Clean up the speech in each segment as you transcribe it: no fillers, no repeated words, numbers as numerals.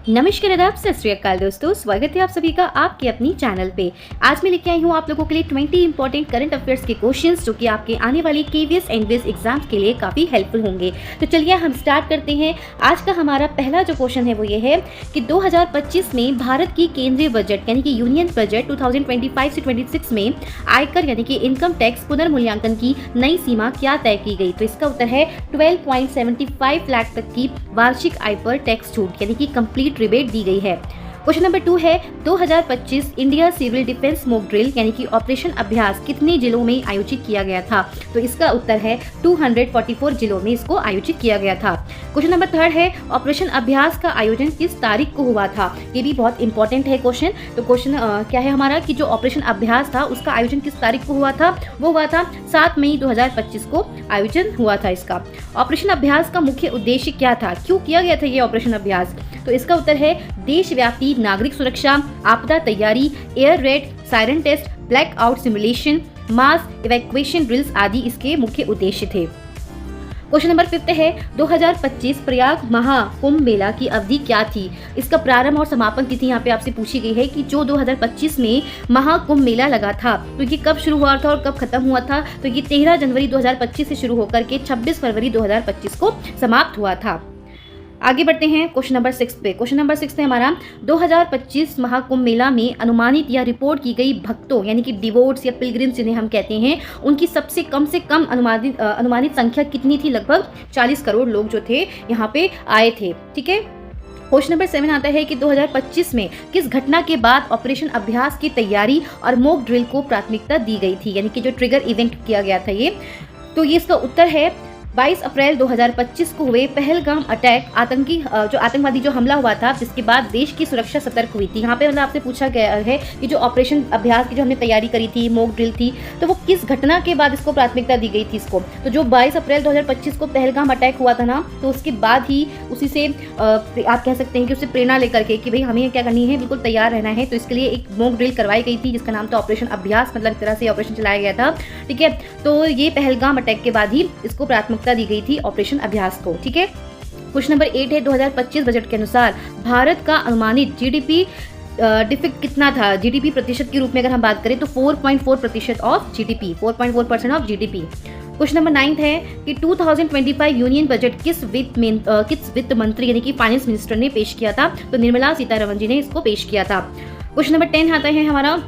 नमस्कार, आदाब, सत श्री अकाल दोस्तों। स्वागत है आप सभी का आपके अपनी चैनल पे। आज मैं लेके आई हूँ आप लोगों के लिए 20 इंपॉर्टेंट करंट अफेयर्स के क्वेश्चंस जो कि आपके आने वाले केवीएस एनवीएस एग्जाम्स के लिए काफ़ी हेल्पफुल होंगे। तो चलिए हम स्टार्ट करते हैं। आज का हमारा पहला जो क्वेश्चन है वो ये है कि 2025 में भारत की केंद्रीय बजट यानी कि यूनियन बजट 2025 से 26 में आयकर यानी कि इनकम टैक्स पुनर्मूल्यांकन की नई सीमा क्या तय की गई। तो इसका उत्तर है 12.75 लाख तक की वार्षिक आय पर टैक्स छूट यानी कि कंप्लीट रिबेट दी गई है। क्वेश्चन नंबर 2 है 2025 India civil defence mock drill यानी कि ऑपरेशन अभ्यास कितने जिलों में आयोजित किया गया था। तो इसका उत्तर है 244 जिलों में इसको आयोजित किया गया था। क्वेश्चन नंबर 3 है ऑपरेशन अभ्यास का आयोजन किस तारीख को हुआ था। ये भी बहुत इंपॉर्टेंट है क्वेश्चन। तो क्वेश्चन क्या है हमारा कि जो ऑपरेशन अभ्यास था उसका आयोजन किस तारीख को हुआ था। वो हुआ था 7 मई 2025 को आयोजन हुआ था इसका। ऑपरेशन अभ्यास का मुख्य उद्देश्य क्या था, क्यों किया गया था ये ऑपरेशन अभ्यास। तो इसका उत्तर है देशव्यापी नागरिक सुरक्षा, आपदा तैयारी, air raid, siren test, black out simulation, mass evacuation drills आदि इसके मुख्य उद्देश्य थे। क्वेश्चन नंबर 5 है 2025 प्रयाग महाकुंभ मेला की अवधि क्या थी। इसका प्रारंभ और समापन तिथि यहाँ पे आपसे पूछी गई है कि जो 2025 में महाकुंभ मेला लगा था तो ये कब शुरू हुआ था और कब खत्म हुआ था। तो ये 13 जनवरी 2025 से शुरू होकर के 26 फरवरी 2025 को समाप्त हुआ था। आगे बढ़ते हैं क्वेश्चन नंबर 6 पे। क्वेश्चन नंबर 6 है हमारा 2025 महाकुंभ मेला में अनुमानित या रिपोर्ट की गई भक्तों यानी कि डिवोट्स या पिलग्रिम्स जिन्हें हम कहते हैं उनकी सबसे कम से कम अनुमानित संख्या कितनी थी। लगभग 40 करोड़ लोग जो थे यहाँ पे आए थे। ठीक है। क्वेश्चन नंबर 7 आता है कि 2025 में किस घटना के बाद ऑपरेशन अभ्यास की तैयारी और मॉक ड्रिल को प्राथमिकता दी गई थी, यानी कि जो ट्रिगर इवेंट किया गया था ये। तो ये इसका उत्तर है 22 अप्रैल 2025 को हुए पहलगाम अटैक आतंकवादी जो हमला हुआ था जिसके बाद देश की सुरक्षा सतर्क हुई थी। यहाँ पे मतलब आपसे पूछा गया है कि जो ऑपरेशन अभ्यास की जो हमने तैयारी करी थी, मॉक ड्रिल थी, तो वो किस घटना के बाद इसको प्राथमिकता दी गई थी इसको। तो जो 22 अप्रैल 2025 को पहलगाम अटैक हुआ था ना, तो उसके बाद ही उसी से आप कह सकते हैं कि उससे प्रेरणा लेकर के कि भाई हमें क्या करनी है, बिल्कुल तैयार रहना है। तो इसके लिए एक मॉक ड्रिल करवाई गई थी जिसका नाम था ऑपरेशन अभ्यास, मतलब एक तरह से ऑपरेशन चलाया गया था। ठीक है। तो ये पहलगाम अटैक के बाद ही इसको प्राथमिकता दी गई थी ऑपरेशन अभ्यास को। ठीक है। क्वेश्चन नंबर 8 है 2025 बजट के अनुसार भारत का अनुमानित जीडीपी डिफिक्ट कितना था। जीडीपी प्रतिशत के रूप में अगर हम बात करें तो 4.4% of GDP, 4.4% of GDP. Question number 9 है कि 2025 यूनियन बजट किस वित्त मंत्री यानी कि फाइनेंस मिनिस्टर ने पेश किया था। तो निर्मला सीतारमण जी ने इसको पेश किया था। क्वेश्चन नंबर 10 आता है हमारा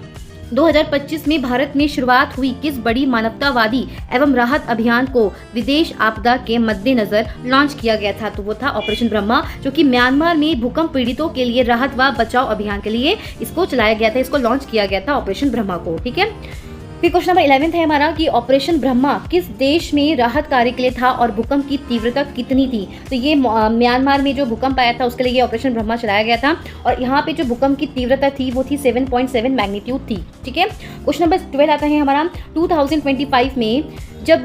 2025 में भारत में शुरुआत हुई किस बड़ी मानवतावादी एवं राहत अभियान को विदेश आपदा के मद्देनजर लॉन्च किया गया था। तो वो था ऑपरेशन ब्रह्मा, जो कि म्यांमार में भूकंप पीड़ितों के लिए राहत व बचाव अभियान के लिए इसको चलाया गया था, इसको लॉन्च किया गया था ऑपरेशन ब्रह्मा को। ठीक है। फिर क्वेश्चन नंबर 11 है हमारा कि ऑपरेशन ब्रह्मा किस देश में राहत कार्य के लिए था और भूकंप की तीव्रता कितनी थी। तो ये म्यांमार में जो भूकंप आया था उसके लिए ये ऑपरेशन ब्रह्मा चलाया गया था और यहाँ पे जो भूकंप की तीव्रता थी वो थी 7.7 मैग्नीट्यूड थी। ठीक है। क्वेश्चन नंबर 12 आता है हमारा 2025 में जब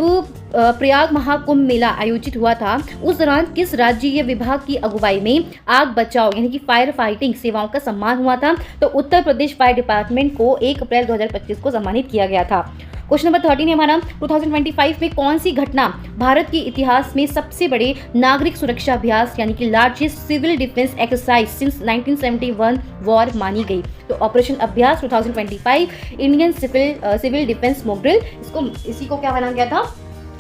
प्रयाग महाकुंभ मेला आयोजित हुआ था उस दौरान किस राज्य विभाग की अगुवाई में आग बचाव यानी कि फायर फाइटिंग सेवाओं का सम्मान हुआ था। तो उत्तर प्रदेश फायर डिपार्टमेंट को 1 अप्रैल 2025 को सम्मानित किया गया था। क्वेश्चन नंबर 13 है हमारा 2025 में कौन सी घटना भारत के इतिहास में सबसे बड़े नागरिक सुरक्षा अभ्यास यानी कि largest civil defence exercise since 1971 war मानी गई। तो operation Abhyas 2025 Indian civil defence mock drill, इसी को क्या माना गया था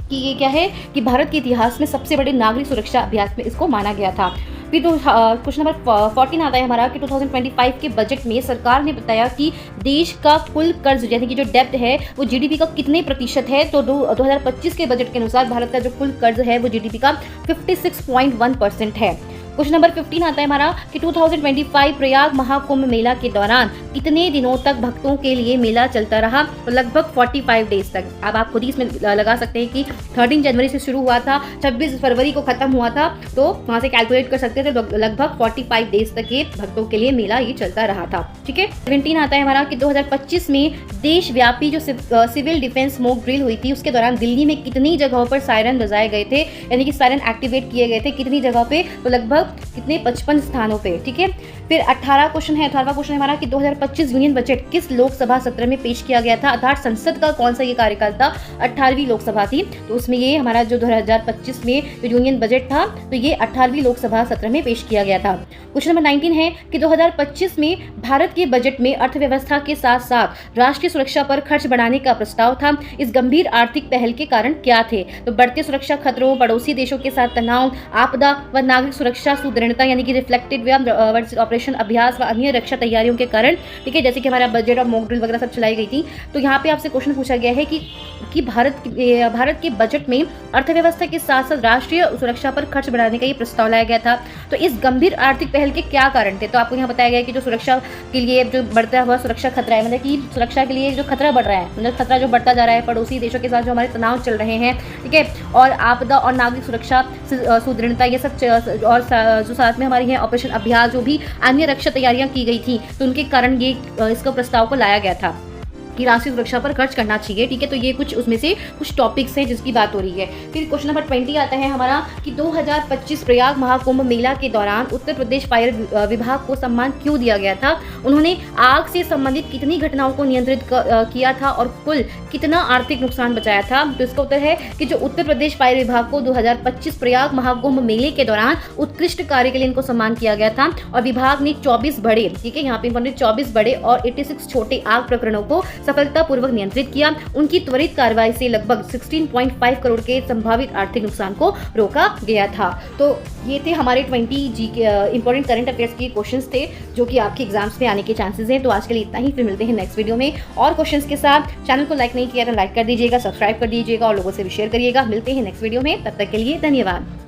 कि ये क्या है कि भारत के इतिहास में सबसे बड़े नागरिक सुरक्षा अभ्यास में इसको माना गया था। फिर क्वेश्चन नंबर 14 आता है हमारा कि 2025 के बजट में सरकार ने बताया कि देश का कुल कर्ज यानी कि जो डेब्ट है वो जीडीपी का कितने प्रतिशत है। तो 2025 के बजट के अनुसार भारत का जो कुल कर्ज है वो जीडीपी का 56.1% है। क्वेश्चन नंबर 15 आता है हमारा कि 2025 प्रयाग महाकुंभ मेला के दौरान कितने दिनों तक भक्तों के लिए मेला चलता रहा। तो लगभग 45 डेज तक। अब आप खुद ही इसमें लगा सकते हैं कि 13 जनवरी से शुरू हुआ था, 26 फरवरी को खत्म हुआ था, तो वहाँ से कैलकुलेट कर सकते थे। लगभग 45 डेज तक ये भक्तों के लिए मेला ये चलता रहा था। ठीक है। 17 आता है हमारा कि 2025 में देशव्यापी जो सिविल डिफेंस मॉक ड्रिल हुई थी उसके दौरान दिल्ली में कितनी जगहों पर सायरन बजाए गए थे, यानी कि सायरन एक्टिवेट किए गए थे कितनी जगहों पे। तो लगभग कितने 55 स्थानों पे। ठीक है। फिर 18वां क्वेश्चन है हमारा कि 2025 यूनियन बजट किस लोकसभा सत्र में पेश किया गया था, अर्थात संसद का कौन सा ये कार्यकाल था। 18वीं लोकसभा थी, तो उसमें ये हमारा जो 2025 में जो यूनियन बजट था तो ये 18वीं लोकसभा सत्र में पेश किया गया था। क्वेश्चन नंबर 19 है कि 2025 में भारत के बजट में अर्थव्यवस्था के साथ साथ राष्ट्रीय सुरक्षा पर खर्च बढ़ाने का प्रस्ताव था। इस गंभीर आर्थिक पहल के कारण क्या थे? तो बढ़ते सुरक्षा खतरों, पड़ोसी देशों के साथ तनाव, आपदा व नागरिक सुरक्षा सुदृढ़ता यानी कि रिफ्लेक्टेड ऑपरेशन अभ्यास व अन्य रक्षा तैयारियों के कारण, ठीक है, जैसे कि हमारा बजट और मॉक ड्रिल वगैरह सब चलाई गई थी। तो यहाँ पे आपसे क्वेश्चन पूछा गया है कि भारत के बजट में अर्थव्यवस्था के साथ साथ राष्ट्रीय सुरक्षा पर खर्च बढ़ाने का ये प्रस्ताव लाया गया था। तो इस गंभीर आर्थिक पहल के क्या कारण थे? तो आपको यहाँ बताया गया है कि जो सुरक्षा के लिए जो बढ़ता हुआ सुरक्षा खतरा है, मतलब कि सुरक्षा के लिए जो खतरा बढ़ रहा है, मतलब खतरा जो बढ़ता जा रहा है, पड़ोसी देशों के साथ जो हमारे तनाव चल रहे हैं, ठीक है, और आपदा और नागरिक सुरक्षा सुदृढ़ता, ये सब और जो साथ में हमारी है ऑपरेशन अभ्यास, जो भी अन्य रक्षा तैयारियां की गई थी, तो उनके कारण ये इसका प्रस्ताव को लाया गया था कि राष्ट्रीय सुरक्षा पर खर्च करना चाहिए। ठीक है, तो ये कुछ उसमें से कुछ टॉपिक्स हैं जिसकी बात हो रही है। फिर क्वेश्चन नंबर 20 आता है हमारा कि 2025 प्रयाग महाकुंभ मेला के दौरान उत्तर प्रदेश फायर विभाग को सम्मान क्यों दिया गया था? उन्होंने आग से संबंधित कितनी घटनाओं को नियंत्रित किया था और कुल कितना आर्थिक नुकसान बचाया था? तो इसका उत्तर है कि जो उत्तर प्रदेश फायर विभाग को 2025 प्रयाग महाकुंभ मेले के दौरान उत्कृष्ट कार्य के लिए इनको सम्मान किया गया था और विभाग ने 24 बड़े, ठीक है, यहाँ पे 24 बड़े और 86 छोटे आग प्रकरणों को सफलतापूर्वक नियंत्रित किया। उनकी त्वरित कार्रवाई से लगभग 16.5 करोड़ के संभावित आर्थिक नुकसान को रोका गया था। तो ये थे हमारे 20 जी के इंपॉर्टेंट करंट अफेयर्स के क्वेश्चंस थे जो कि आपके एग्जाम्स में आने के चांसेस हैं। तो आज के लिए इतना ही, फिर मिलते हैं नेक्स्ट वीडियो में और क्वेश्चंस के साथ। चैनल को लाइक नहीं किया तो लाइक कर दीजिएगा, सब्सक्राइब कर दीजिएगा और लोगों से भी शेयर करिएगा। मिलते हैं नेक्स्ट वीडियो में, तब तक के लिए धन्यवाद।